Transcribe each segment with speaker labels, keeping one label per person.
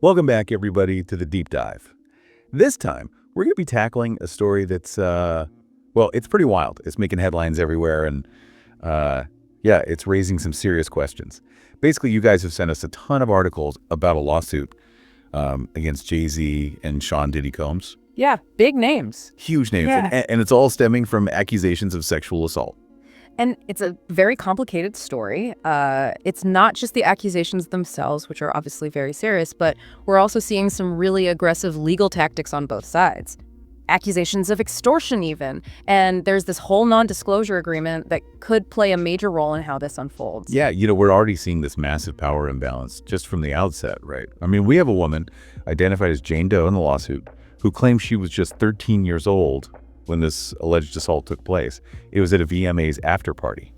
Speaker 1: Welcome back, everybody, to the Deep Dive. This time, we're going to be tackling a story that's, it's pretty wild. It's making headlines everywhere, and, it's raising some serious questions. Basically, you guys have sent us a ton of articles about a lawsuit against Jay-Z and Sean Diddy Combs.
Speaker 2: Yeah, big names.
Speaker 1: Huge names,
Speaker 2: Yeah.
Speaker 1: and it's all stemming from accusations of sexual assault.
Speaker 2: And it's a very complicated story. It's not just the accusations themselves, which are obviously very serious, but we're also seeing some really aggressive legal tactics on both sides. Accusations of extortion even. And there's this whole non-disclosure agreement that could play a major role in how this unfolds.
Speaker 1: Yeah, we're already seeing this massive power imbalance just from the outset, right? I mean, we have a woman identified as Jane Doe in the lawsuit who claims she was just 13 years old when this alleged assault took place. It was at a VMA's after party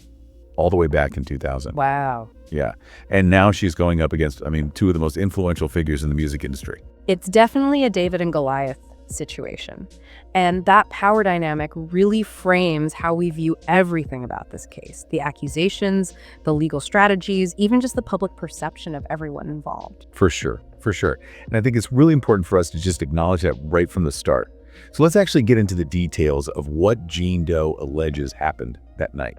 Speaker 1: all the way back in 2000.
Speaker 2: Wow.
Speaker 1: Yeah. And now she's going up against, two of the most influential figures in the music industry.
Speaker 2: It's definitely a David and Goliath situation. And that power dynamic really frames how we view everything about this case. The accusations, the legal strategies, even just the public perception of everyone involved.
Speaker 1: For sure. And I think it's really important for us to just acknowledge that right from the start. So let's actually get into the details of what Jane Doe alleges happened that night.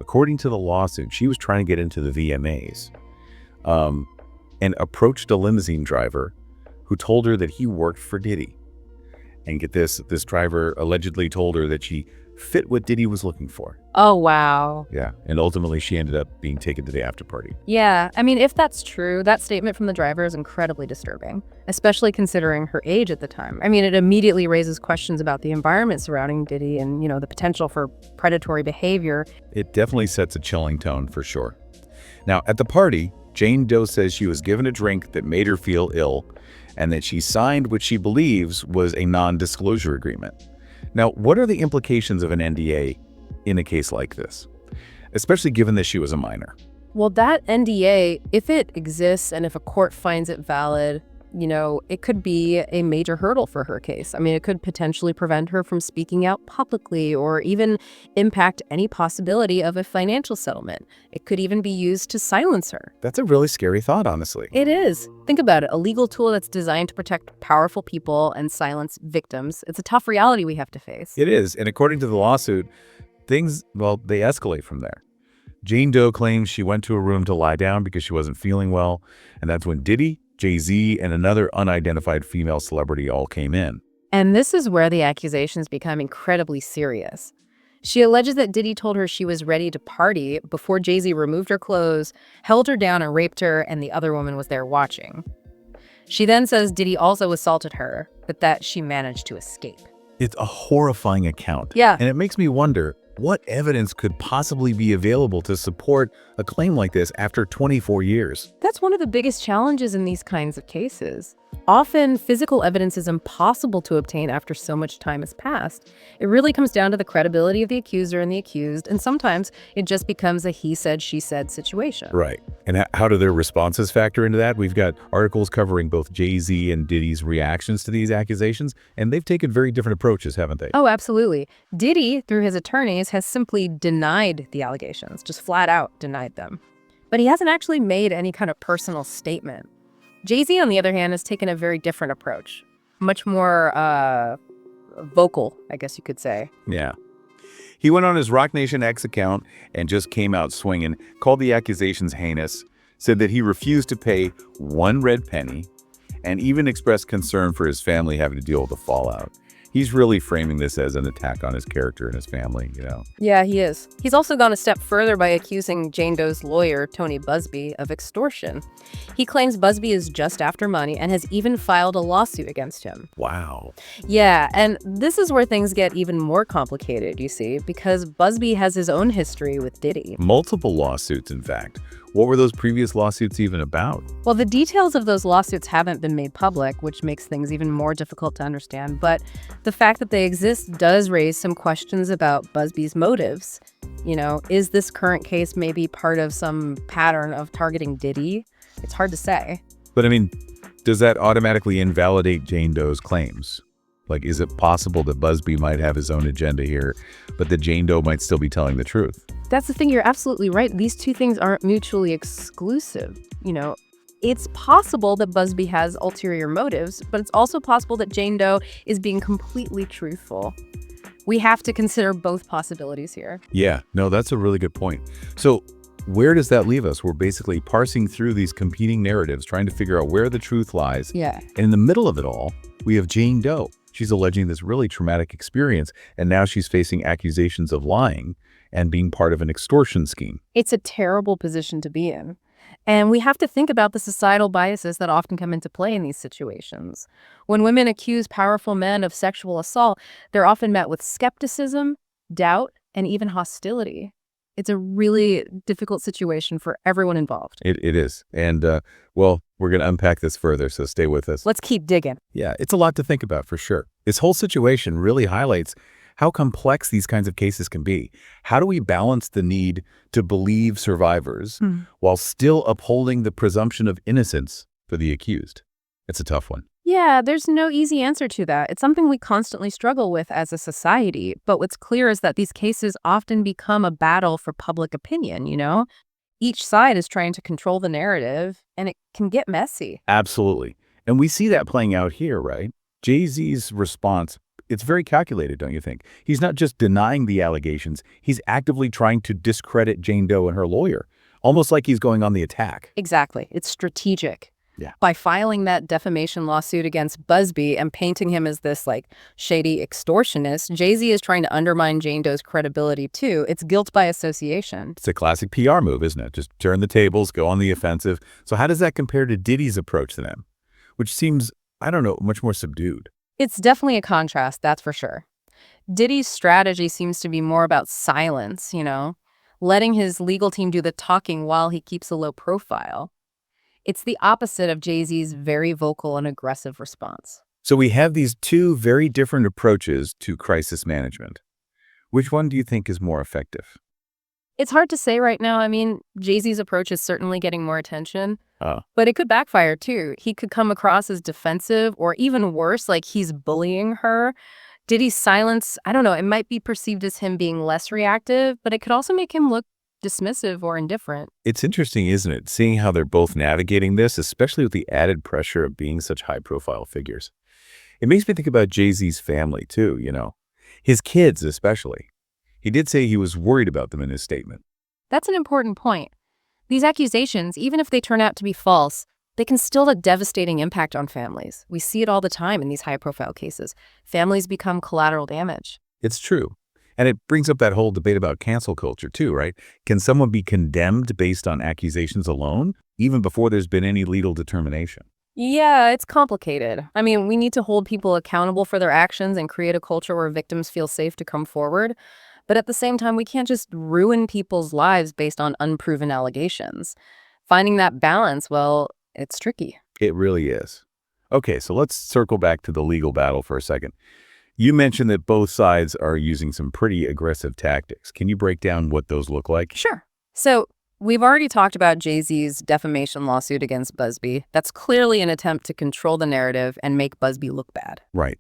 Speaker 1: According to the lawsuit, she was trying to get into the VMAs and approached a limousine driver who told her that he worked for Diddy. And get this driver allegedly told her that she fit what Diddy was looking for.
Speaker 2: Oh, wow.
Speaker 1: Yeah, and ultimately she ended up being taken to the after party.
Speaker 2: Yeah, if that's true, that statement from the driver is incredibly disturbing, especially considering her age at the time. It immediately raises questions about the environment surrounding Diddy and, the potential for predatory behavior.
Speaker 1: It definitely sets a chilling tone for sure. Now, at the party, Jane Doe says she was given a drink that made her feel ill and that she signed what she believes was a non-disclosure agreement. Now, what are the implications of an NDA in a case like this, especially given that she was a minor?
Speaker 2: Well, that NDA, if it exists and if a court finds it valid, it could be a major hurdle for her case. It could potentially prevent her from speaking out publicly or even impact any possibility of a financial settlement. It could even be used to silence her.
Speaker 1: That's a really scary thought, honestly.
Speaker 2: It is. Think about it. A legal tool that's designed to protect powerful people and silence victims. It's a tough reality we have to face.
Speaker 1: It is. And according to the lawsuit, things, they escalate from there. Jane Doe claims she went to a room to lie down because she wasn't feeling well. And that's when Diddy, Jay-Z, and another unidentified female celebrity all came in.
Speaker 2: And this is where the accusations become incredibly serious. She alleges that Diddy told her she was ready to party before Jay-Z removed her clothes, held her down and raped her, and the other woman was there watching. She then says Diddy also assaulted her, but that she managed to escape.
Speaker 1: It's a horrifying account.
Speaker 2: Yeah.
Speaker 1: And it makes me wonder, what evidence could possibly be available to support a claim like this after 24 years?
Speaker 2: That's one of the biggest challenges in these kinds of cases. Often, physical evidence is impossible to obtain after so much time has passed. It really comes down to the credibility of the accuser and the accused, and sometimes it just becomes a he said, she said situation.
Speaker 1: Right. And how do their responses factor into that? We've got articles covering both Jay-Z and Diddy's reactions to these accusations, and they've taken very different approaches, haven't they?
Speaker 2: Oh, absolutely. Diddy, through his attorneys, has simply denied the allegations, just flat out denied them. But he hasn't actually made any kind of personal statement. Jay-Z, on the other hand, has taken a very different approach, much more vocal, I guess you could say.
Speaker 1: Yeah. He went on his Rock Nation X account and just came out swinging, called the accusations heinous, said that he refused to pay one red penny, and even expressed concern for his family having to deal with the fallout. He's really framing this as an attack on his character and his family,
Speaker 2: Yeah, he is. He's also gone a step further by accusing Jane Doe's lawyer, Tony Busby, of extortion. He claims Busby is just after money and has even filed a lawsuit against him.
Speaker 1: Wow.
Speaker 2: Yeah, and this is where things get even more complicated, you see, because Busby has his own history with Diddy.
Speaker 1: Multiple lawsuits, in fact. What were those previous lawsuits even about?
Speaker 2: Well, the details of those lawsuits haven't been made public, which makes things even more difficult to understand. But the fact that they exist does raise some questions about Busby's motives. Is this current case maybe part of some pattern of targeting Diddy? It's hard to say.
Speaker 1: But does that automatically invalidate Jane Doe's claims? Like, is it possible that Busby might have his own agenda here, but that Jane Doe might still be telling the truth?
Speaker 2: That's the thing. You're absolutely right. These two things aren't mutually exclusive. It's possible that Busby has ulterior motives, but it's also possible that Jane Doe is being completely truthful. We have to consider both possibilities here.
Speaker 1: Yeah, no, that's a really good point. So where does that leave us? We're basically parsing through these competing narratives, trying to figure out where the truth lies.
Speaker 2: Yeah.
Speaker 1: And in the middle of it all, we have Jane Doe. She's alleging this really traumatic experience, and now she's facing accusations of lying and being part of an extortion scheme.
Speaker 2: It's a terrible position to be in. And we have to think about the societal biases that often come into play in these situations. When women accuse powerful men of sexual assault, they're often met with skepticism, doubt, and even hostility. It's a really difficult situation for everyone involved.
Speaker 1: It is. And, well, we're going to unpack this further, so stay with us.
Speaker 2: Let's keep digging.
Speaker 1: Yeah, it's a lot to think about for sure. This whole situation really highlights how complex these kinds of cases can be. How do we balance the need to believe survivors while still upholding the presumption of innocence for the accused? It's a tough one.
Speaker 2: Yeah, there's no easy answer to that. It's something we constantly struggle with as a society. But what's clear is that these cases often become a battle for public opinion, you know? Each side is trying to control the narrative, and it can get messy.
Speaker 1: Absolutely. And we see that playing out here, right? Jay-Z's response, it's very calculated, don't you think? He's not just denying the allegations, he's actively trying to discredit Jane Doe and her lawyer, almost like he's going on the attack.
Speaker 2: Exactly. It's strategic.
Speaker 1: Yeah.
Speaker 2: By filing that defamation lawsuit against Busby and painting him as this shady extortionist, Jay-Z is trying to undermine Jane Doe's credibility too. It's guilt by association.
Speaker 1: It's a classic PR move, isn't it? Just turn the tables, go on the offensive. So how does that compare to Diddy's approach to them, which seems, I don't know, much more subdued?
Speaker 2: It's definitely a contrast, that's for sure. Diddy's strategy seems to be more about silence, letting his legal team do the talking while he keeps a low profile. It's the opposite of Jay-Z's very vocal and aggressive response.
Speaker 1: So we have these two very different approaches to crisis management. Which one do you think is more effective?
Speaker 2: It's hard to say right now. I mean, Jay-Z's approach is certainly getting more attention,
Speaker 1: Oh.
Speaker 2: but it could backfire too. He could come across as defensive or even worse, like he's bullying her. Diddy's silence, I don't know, it might be perceived as him being less reactive, but it could also make him look dismissive or indifferent.
Speaker 1: It's interesting, isn't it, seeing how they're both navigating this, especially with the added pressure of being such high-profile figures. It makes me think about Jay-Z's family, too, his kids especially. He did say he was worried about them in his statement.
Speaker 2: That's an important point. These accusations, even if they turn out to be false, they can still have a devastating impact on families. We see it all the time in these high-profile cases. Families become collateral damage.
Speaker 1: It's true. And it brings up that whole debate about cancel culture, too, right? Can someone be condemned based on accusations alone, even before there's been any legal determination?
Speaker 2: Yeah, it's complicated. I mean, we need to hold people accountable for their actions and create a culture where victims feel safe to come forward. But at the same time, we can't just ruin people's lives based on unproven allegations. Finding that balance, well, it's tricky.
Speaker 1: It really is. Okay, so let's circle back to the legal battle for a second. You mentioned that both sides are using some pretty aggressive tactics. Can you break down what those look like?
Speaker 2: Sure. So we've already talked about Jay-Z's defamation lawsuit against Busby. That's clearly an attempt to control the narrative and make Busby look bad.
Speaker 1: Right.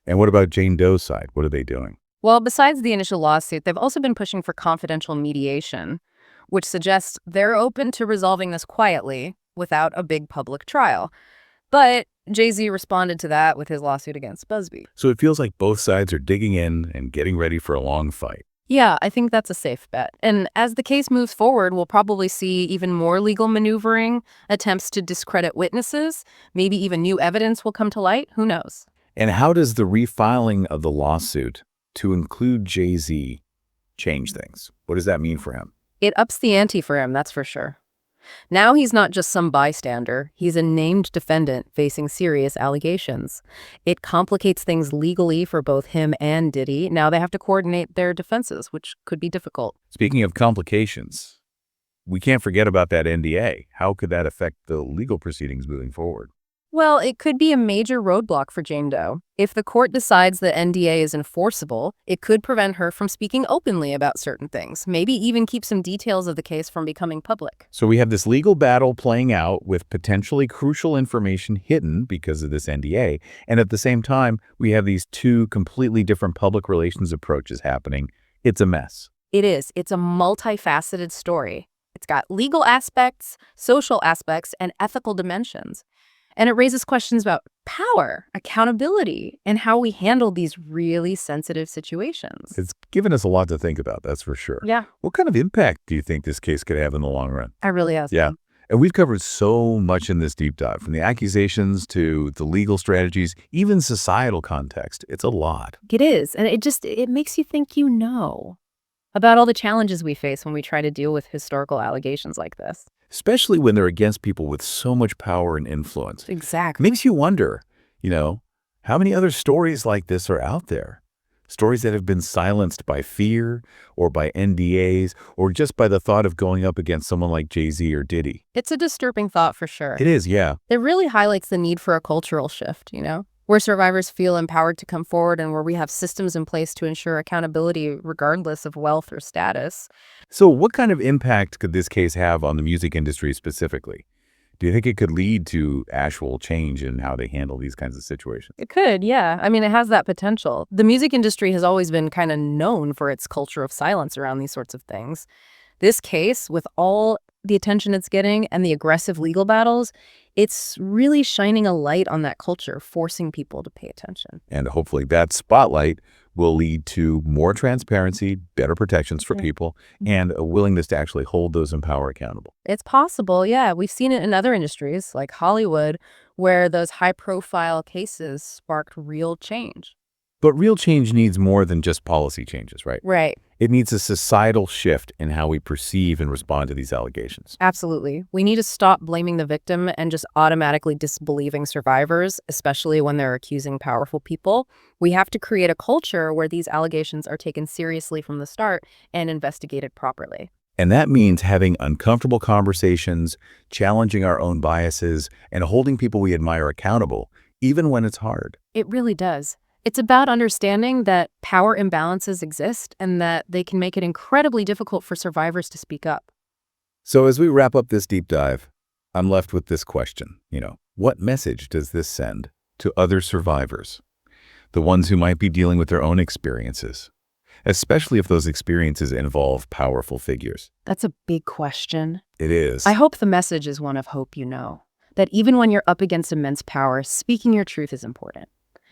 Speaker 1: And what about Jane Doe's side? What are they doing?
Speaker 2: Well, besides the initial lawsuit, they've also been pushing for confidential mediation, which suggests they're open to resolving this quietly without a big public trial. But Jay-Z responded to that with his lawsuit against Busby.
Speaker 1: So it feels like both sides are digging in and getting ready for a long fight.
Speaker 2: Yeah, I think that's a safe bet. And as the case moves forward, we'll probably see even more legal maneuvering, attempts to discredit witnesses, maybe even new evidence will come to light. Who knows?
Speaker 1: And how does the refiling of the lawsuit to include Jay-Z change things? What does that mean for him?
Speaker 2: It ups the ante for him, that's for sure. Now he's not just some bystander. He's a named defendant facing serious allegations. It complicates things legally for both him and Diddy. Now they have to coordinate their defenses, which could be difficult.
Speaker 1: Speaking of complications, we can't forget about that NDA. How could that affect the legal proceedings moving forward?
Speaker 2: Well, it could be a major roadblock for Jane Doe. If the court decides that NDA is enforceable, it could prevent her from speaking openly about certain things, maybe even keep some details of the case from becoming public.
Speaker 1: So we have this legal battle playing out with potentially crucial information hidden because of this NDA. And at the same time, we have these two completely different public relations approaches happening. It's a mess.
Speaker 2: It is. It's a multifaceted story. It's got legal aspects, social aspects, and ethical dimensions. And it raises questions about power, accountability, and how we handle these really sensitive situations.
Speaker 1: It's given us a lot to think about, that's for sure.
Speaker 2: Yeah,
Speaker 1: What kind of impact do you think this case could have in the long run?
Speaker 2: I really asked
Speaker 1: Yeah.
Speaker 2: them.
Speaker 1: And we've covered so much in this deep dive, from the accusations to the legal strategies, even societal context. It's a lot.
Speaker 2: It is, and it makes you think about all the challenges we face when we try to deal with historical allegations like this.
Speaker 1: Especially when they're against people with so much power and influence.
Speaker 2: Exactly.
Speaker 1: Makes you wonder, how many other stories like this are out there? Stories that have been silenced by fear or by NDAs or just by the thought of going up against someone like Jay-Z or Diddy.
Speaker 2: It's a disturbing thought for sure.
Speaker 1: It is, yeah.
Speaker 2: It really highlights the need for a cultural shift, where survivors feel empowered to come forward and where we have systems in place to ensure accountability regardless of wealth or status.
Speaker 1: So what kind of impact could this case have on the music industry specifically? Do you think it could lead to actual change in how they handle these kinds of situations?
Speaker 2: It could, yeah. I mean, it has that potential. The music industry has always been kind of known for its culture of silence around these sorts of things. This case, with all the attention it's getting and the aggressive legal battles, it's really shining a light on that culture, forcing people to pay attention.
Speaker 1: And hopefully that spotlight will lead to more transparency, better protections for people, and a willingness to actually hold those in power accountable.
Speaker 2: It's possible, yeah. We've seen it in other industries, like Hollywood, where those high-profile cases sparked real change.
Speaker 1: But real change needs more than just policy changes, right?
Speaker 2: Right.
Speaker 1: It needs a societal shift in how we perceive and respond to these allegations.
Speaker 2: Absolutely. We need to stop blaming the victim and just automatically disbelieving survivors, especially when they're accusing powerful people. We have to create a culture where these allegations are taken seriously from the start and investigated properly.
Speaker 1: And that means having uncomfortable conversations, challenging our own biases, and holding people we admire accountable, even when it's hard.
Speaker 2: It really does. It's about understanding that power imbalances exist and that they can make it incredibly difficult for survivors to speak up.
Speaker 1: So as we wrap up this deep dive, I'm left with this question, what message does this send to other survivors? The ones who might be dealing with their own experiences, especially if those experiences involve powerful figures.
Speaker 2: That's a big question.
Speaker 1: It is.
Speaker 2: I hope the message is one of hope, that even when you're up against immense power, speaking your truth is important.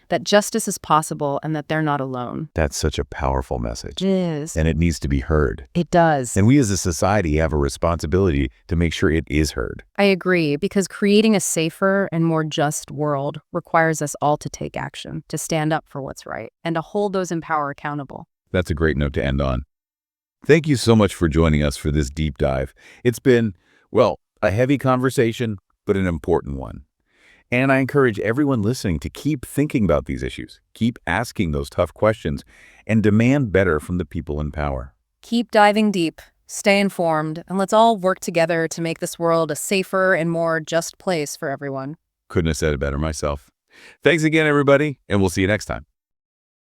Speaker 2: That justice is possible and that they're not alone.
Speaker 1: That's such a powerful message.
Speaker 2: It is.
Speaker 1: And it needs to be heard.
Speaker 2: It does.
Speaker 1: And we as a society have a responsibility to make sure it is heard.
Speaker 2: I agree, because creating a safer and more just world requires us all to take action, to stand up for what's right, and to hold those in power accountable.
Speaker 1: That's a great note to end on. Thank you so much for joining us for this deep dive. It's been, a heavy conversation, but an important one. And I encourage everyone listening to keep thinking about these issues, keep asking those tough questions, and demand better from the people in power.
Speaker 2: Keep diving deep, stay informed, and let's all work together to make this world a safer and more just place for everyone.
Speaker 1: Couldn't have said it better myself. Thanks again, everybody, and we'll see you next time.